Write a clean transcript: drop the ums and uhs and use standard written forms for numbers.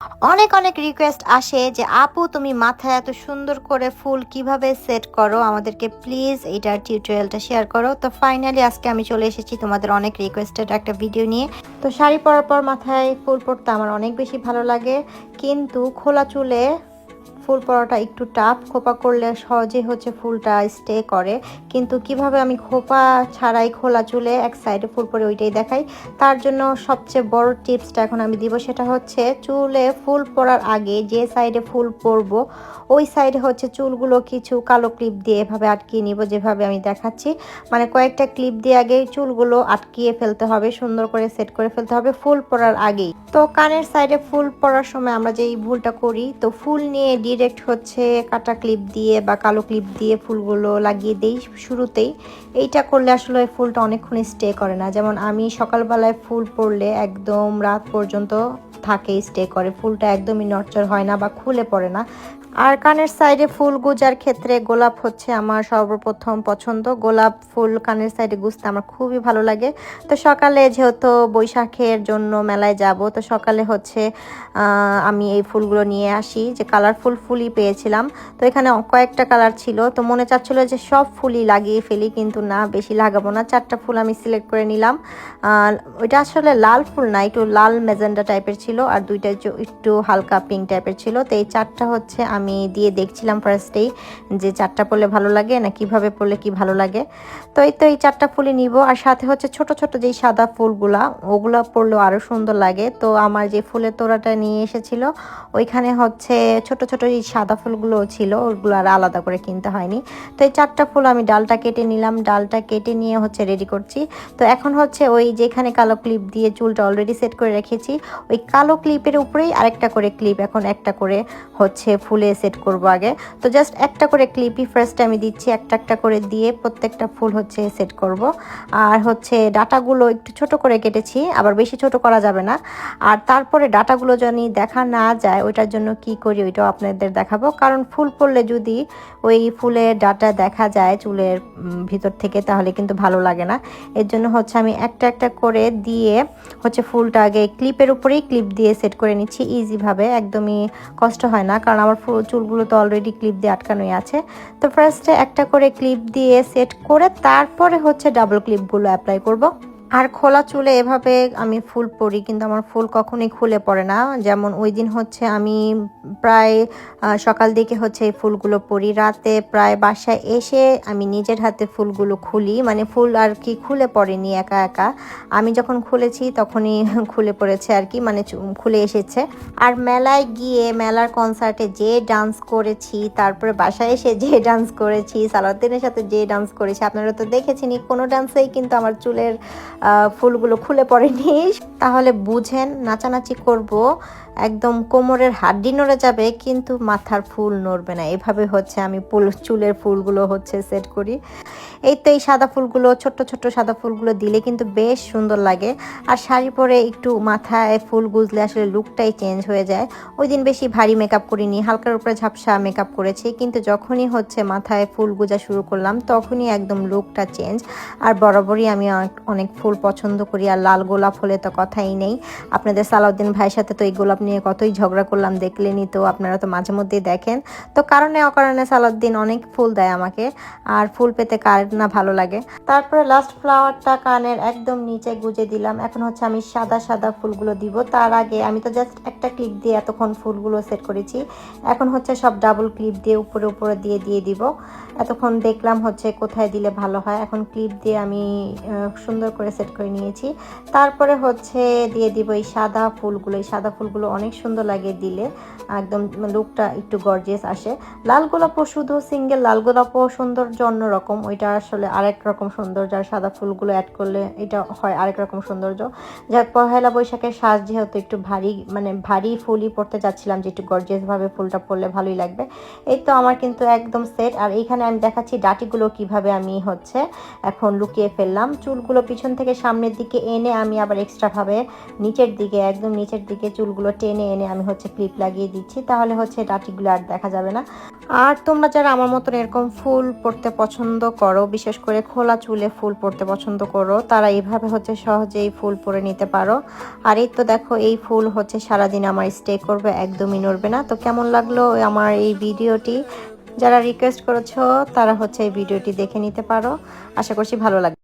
অনেক অনেক রিকোয়েস্ট আসে যে আপু তুমি মাথায় এত সুন্দর করে ফুল কিভাবে সেট করো, আমাদেরকে প্লিজ এইটার টিউটোরিয়ালটা শেয়ার করো। তো ফাইনালি আজকে আমি চলে এসেছি তোমাদের অনেক রিকোয়েস্টেড একটা ভিডিও নিয়ে। তো শাড়ি পরার পর মাথায় ফুল পরতে আমার অনেক বেশি ভালো লাগে, কিন্তু খোলা চুলে ফুল পরাটা একটু টাফ। খোপা করলে সহজেই ফুলটা স্টে করে, কিন্তু কিভাবে আমি খোপা ছাড়াই খোলা চুলে এক সাইডে ফুল পরে ওইটাই দেখাই। তার জন্য সবচেয়ে বড় টিপসটা এখন আমি দিব, সেটা হচ্ছে চুলে ফুল পরার আগে যে সাইডে ফুল পরবো ওই সাইডে চুলগুলো কিছু কালো ক্লিপ দিয়ে এভাবে আটকিয়ে নিব, যেভাবে আমি দেখাচ্ছি। মানে কয়েকটা ক্লিপ দিয়ে আগে চুলগুলো আটকিয়ে ফেলতে হবে, সুন্দর করে সেট করে ফেলতে হবে ফুল পরার আগেই। তো কানের সাইডে ফুল পরার সময় আমরা যেই ভুলটা করি, তো ফুল নিয়ে ডিরেক্ট কাটা ক্লিপ দিয়ে বা কালো ক্লিপ দিয়ে ফুলগুলো লাগিয়ে দেই শুরুতেই। এইটা করলে আসলে ফুলটা অনেকক্ষণ স্টে করে না। যেমন আমি সকালবেলায় ফুল পরলে একদম রাত পর্যন্ত থাকে, স্টে করে, ফুলটা একদমই নড়চড় হয় না বা খুলে পড়ে না। আর কানের সাইডে ফুল গুজার ক্ষেত্রে গোলাপ আমার সর্বপ্রথম পছন্দ। গোলাপ ফুল কানের সাইডে গুজতে আমার খুবই ভালো লাগে। তো সকালে যেহেতু বৈশাখের জন্য মেলায় যাব, তো সকালে আমি এই ফুলগুলো নিয়ে আসি, যে কালারফুল ফুলই পেয়েছিলাম। তো এখানে কয়েকটা কালার ছিল, তো মনে চাচ্ছিল যে সব ফুলই লাগিয়ে ফেলি, কিন্তু না, বেশি লাগাবো না। 4টা ফুল আমি সিলেক্ট করে নিলাম। ওইটা আসলে লাল ফুল না, একটু লাল মেজেন্ডা টাইপের ছিল, আর দুইটা একটু হালকা পিঙ্ক টাইপের ছিল। তো এই 4টা আমি দিয়ে দেখছিলাম ফার্স্টেই যে 4টা পরলে ভালো লাগে না কিভাবে পরলে কি ভালো লাগে। তো এই 4টা ফুলই নিব। আর সাথে ছোট ছোট যেই সাদা ফুলগুলা, ওগুলা পরলেও আরও সুন্দর লাগে। তো আমার যে ফুলের তোড়াটা নিয়ে এসেছিল ওইখানে ছোট ছোট এই সাদা ফুলগুলো ছিল, ওগুলো আর আলাদা করে কিনতে হয়নি। তো এই 4টা ফুল আমি ডালটা কেটে নিলাম, ডালটা কেটে নিয়ে রেডি করছি। তো এখন ওই যেখানে কালো ক্লিপ দিয়ে চুলটা অলরেডি সেট করে রেখেছি, ওই কালো ক্লিপের উপরেই আরেকটা করে ক্লিপ, এখন একটা করে ফুলে সেট করব আগে। তো জাস্ট একটা করে ক্লিপই ফার্স্টে আমি দিচ্ছি, একটা একটা করে দিয়ে প্রত্যেকটা ফুল সেট করব। আর ডাটাগুলো একটু ছোট করে কেটেছি, আবার বেশি ছোট করা যাবে না। আর তারপরে ডাটাগুলো জানি দেখা না যায়, ওইটার জন্য কি করি ওইটাও আপনাদের দেখাবো। কারণ ফুল পরলে যদি ওই ফুলের ডাটা দেখা যায় চুলের ভিতর থেকে, তাহলে কিন্তু ভালো লাগে না। এর জন্য আমি একটা একটা করে দিয়ে ফুলটা আগে ক্লিপের উপরেই ক্লিপ দিয়ে সেট করে নিচ্ছি ইজিভাবে, একদমই কষ্ট হয় না, কারণ আমার চুলগুলো তো অলরেডি ক্লিপ দিয়ে আটকানোই আছে। তো ফার্স্টে একটা করে ক্লিপ দিয়ে সেট করে তারপরে ডাবল ক্লিপগুলো অ্যাপ্লাই করব। আর খোলা চুলে এভাবে আমি ফুল পরি, কিন্তু আমার ফুল কখনোই খুলে পড়ে না। যেমন ওই দিন আমি প্রায় সকাল দিকে এই ফুলগুলো পরি, রাতে প্রায় বাসায় এসে আমি নিজের হাতে ফুলগুলো খুলি, মানে ফুল আর কি খুলে পড়েনি একা একা, আমি যখন খুলেছি তখনই খুলে পড়েছে আর কি, মানে খুলে এসেছে। আর মেলায় গিয়ে মেলার কনসার্টে যে ডান্স করেছি, তারপরে বাসায় এসে যে ডান্স করেছি, সালাউদ্দিনের সাথে যে ডান্স করেছি, আপনারা তো দেখেছেনই, কোনো ডান্সেই কিন্তু আমার চুলের ফুলগুলো খুলে পড়েনি। তাহলে বুঝেন, নাচানাচি করব, একদম কোমরের হাড্ডি নড়ে যাবে, কিন্তু মাথার ফুল নড়বে না। এভাবে আমি চুলের ফুলগুলো সেট করি। এই তো এই সাদা ফুলগুলো, ছোট্ট ছোট্ট সাদা ফুলগুলো দিলে কিন্তু বেশ সুন্দর লাগে। আর শাড়ি পরে একটু মাথায় ফুল গুজলে আসলে লুকটাই চেঞ্জ হয়ে যায়। ওই দিন বেশি ভারী মেকআপ করিনি, হালকার উপরে ঝাপসা মেকআপ করেছি, কিন্তু যখনই মাথায় ফুল গুজা শুরু করলাম তখনই একদম লুকটা চেঞ্জ। আর বরাবরই আমি অনেক ফুল পছন্দ করি, আর লাল গোলাপ হলে তো কথাই নেই। আপনাদের সালাউদ্দিন ভাইয়ের সাথে তো এই গোলাপ নিয়ে কতই ঝগড়া করলাম, দেখলেনি তো, আপনারা তো মাঝে মধ্যেই দেখেন। তো কারণে অকারণে সালাউদ্দিন অনেক ফুল দেয় আমাকে, আর ফুল পেতে কার না ভালো লাগে। তারপরে লাস্ট ফ্লাওয়ারটা কানের একদম নিচে গুজে দিলাম। এখন আমি সাদা সাদা ফুলগুলো দিব। তার আগে আমি তো জাস্ট একটা ক্লিপ দিয়ে এতক্ষণ ফুলগুলো সেট করেছি, এখন সব ডাবল ক্লিপ দিয়ে উপরে উপরে দিয়ে দিয়ে দিব। এতক্ষণ দেখলাম কোথায় দিলে ভালো হয়, এখন ক্লিপ দিয়ে আমি সুন্দর করে সেট করে নিয়েছি। তারপরে দিয়ে দিব এই সাদা ফুলগুলো। এই সাদা ফুলগুলো অনেক সুন্দর লাগে দিলে, একদম লুকটা একটু গর্জিয়াস আসে। লাল গোলাপও, শুধু সিঙ্গেল লাল গোলাপও সৌন্দর্য অন্যরকম, ওইটা আসলে আরেক রকম সৌন্দর্য। আর সাদা ফুলগুলো অ্যাড করলে এটা হয় আরেক রকম সৌন্দর্য। যাক, পহেলা বৈশাখের সাজ যেহেতু একটু ভারী, মানে ভারী ফুলই পরতে যাচ্ছিলাম, যে একটু গর্জিয়াসভাবে ফুলটা পরলে ভালোই লাগবে। এই তো আমার কিন্তু একদম সেট। আর এইখানে আমি দেখাচ্ছি ডাটিগুলো কিভাবে আমি এখন লুকিয়ে ফেললাম। চুলগুলো পিছন থেকে থেকে সামনের দিকে এনে আমি আবার এক্সট্রাভাবে নিচের দিকে, একদম নিচের দিকে চুলগুলো টেনে এনে আমি হচ্ছে ক্লিপ লাগিয়ে দিচ্ছি, তাহলে হচ্ছে ডাটিগুলো আর দেখা যাবে না। আর তোমরা যারা আমার মতন এরকম ফুল পরতে পছন্দ করো, বিশেষ করে খোলা চুলে ফুল পরতে পছন্দ করো, তারা এইভাবে হচ্ছে সহজেই ফুল পরে নিতে পারো। আর এই তো দেখো, এই ফুল হচ্ছে সারাদিন আমার স্টে করবে, একদমই নড়বে না। তো কেমন লাগলো আমার এই ভিডিওটি? যারা রিকোয়েস্ট করেছো তারা হচ্ছে এই ভিডিওটি দেখে নিতে পারো। আশা করছি ভালো লাগবে।